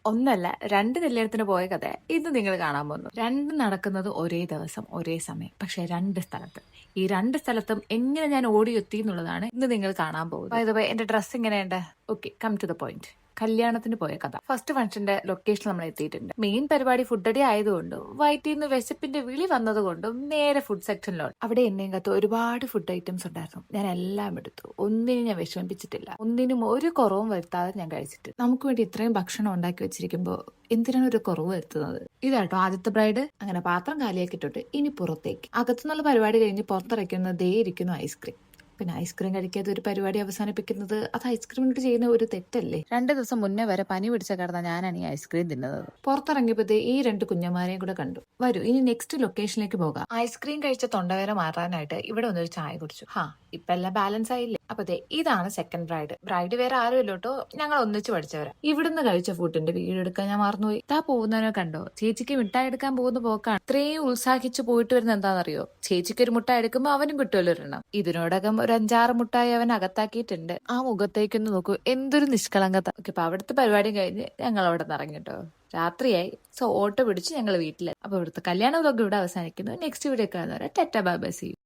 ഒന്നല്ല, രണ്ട് കല്യാണത്തിന് പോയ കഥ ഇന്ന് നിങ്ങൾ കാണാൻ പോകുന്നു. രണ്ടും നടക്കുന്നത് ഒരേ ദിവസം ഒരേ സമയം, പക്ഷെ രണ്ട് സ്ഥലത്ത്. ഈ രണ്ട് സ്ഥലത്തും എങ്ങനെ ഞാൻ ഓടിയെത്തി എന്നുള്ളതാണ് ഇന്ന് നിങ്ങൾ കാണാൻ പോകുന്നത്. ബൈ ദ വേ, എന്റെ ഡ്രസ്സ് എങ്ങനെയുണ്ട്? Okay, come to the point. കല്യാണത്തിന് പോയ കഥ. ഫസ്റ്റ് ഫംഗ്ഷന്റെ ലൊക്കേഷൻ നമ്മൾ എത്തിയിട്ടുണ്ട്. മെയിൻ പരിപാടി ഫുഡ് അടി ആയതുകൊണ്ടും വയറ്റിൽ നിന്ന് വിശപ്പിന്റെ വിളി വന്നതുകൊണ്ടും നേരെ ഫുഡ് സെക്ഷനിലോട്ട്. അവിടെ എന്നെയും കത്ത് ഒരുപാട് ഫുഡ് ഐറ്റംസ് ഉണ്ടായിരുന്നു. ഞാൻ എല്ലാം എടുത്തു. ഒന്നിനും ഞാൻ വിഷമിപ്പിച്ചിട്ടില്ല. ഒന്നിനും ഒരു കുറവും വരുത്താതെ ഞാൻ കഴിച്ചിട്ട്. നമുക്ക് വേണ്ടി ഇത്രയും ഭക്ഷണം ഉണ്ടാക്കി വെച്ചിരിക്കുമ്പോൾ എന്തിനാണ് ഒരു കുറവ് വരുത്തുന്നത്? ഇതാട്ടോ ആദ്യത്തെ ബ്രൈഡ്. അങ്ങനെ പാത്രം കാലിയാക്കിയിട്ടുണ്ട്. ഇനി പുറത്തേക്ക്. അകത്തുനിന്നുള്ള പരിപാടി കഴിഞ്ഞ് പുറത്തിറക്കുന്ന ദേ ഇരിക്കുന്നു ഐസ്ക്രീം. പിന്നെ ഐസ്ക്രീം കഴിക്കാതെ ഒരു പരിപാടി അവസാനിപ്പിക്കുന്നത് അത് ഐസ്ക്രീമിനോട് ചെയ്യുന്ന ഒരു തെറ്റല്ലേ? 2 ദിവസം മുന്നേ വരെ പനി പിടിച്ച കിടന്ന ഞാനാണ് ഈ ഐസ്ക്രീം തിന്നത്. പുറത്തിറങ്ങിയപ്പോഴത്തേ ഈ രണ്ട് കുഞ്ഞന്മാരെയും കൂടെ കണ്ടു. വരൂ, ഇനി നെക്സ്റ്റ് ലൊക്കേഷനിലേക്ക് പോകാം. ഐസ്ക്രീം കഴിച്ച തൊണ്ടവേര മാറാനായിട്ട് ഇവിടെ വന്നൊരു ചായ കുടിച്ചു. ഇപ്പൊ എല്ലാം ബാലൻസ് ആയില്ലേ? അപ്പൊ ഇതാണ് സെക്കൻഡ് ബ്രൈഡ്. ബ്രൈഡ് വേറെ ആരുമല്ലോ കേട്ടോ, ഞങ്ങൾ ഒന്നിച്ച് പഠിച്ചവരാ. ഇവിടുന്ന് കഴിച്ച ഫുഡിന്റെ വീഡിയോ എടുക്കാൻ ഞാൻ മറന്നുപോയി. ഇതാ പോകുന്നവനെ കണ്ടോ? ചേച്ചിക്ക് മിഠായി എടുക്കാൻ പോകുന്ന പോക്കാണ്. ഇത്രയും ഉത്സാഹിച്ച് പോയിട്ട് വരുന്ന എന്താണെന്നറിയോ? ചേച്ചിക്ക് ഒരു മുട്ടായി എടുക്കുമ്പോ അവനും കിട്ടുമല്ലോ ഒരെണ്ണം. ഇതിനോടകം ഒരു 5-6 മുട്ടായി അവൻ അകത്താക്കിയിട്ടുണ്ട്. ആ മുഖത്തേക്കൊന്ന് നോക്കൂ, എന്തൊരു നിഷ്കളങ്കത. ഓക്കെ, അപ്പൊ അവിടുത്തെ പരിപാടി കഴിഞ്ഞ് ഞങ്ങൾ അവിടെ നിന്ന് ഇറങ്ങി കേട്ടോ. രാത്രിയായി. സോ ഓട്ടോ പിടിച്ച് ഞങ്ങൾ വീട്ടിലെത്തി. അപ്പൊ ഇവിടുത്തെ കല്യാണ വ്ലോഗ് ഇവിടെ അവസാനിക്കുന്നു. നെക്സ്റ്റ് വീഡിയോ കാണുന്നവരെ tata bye bye, see U.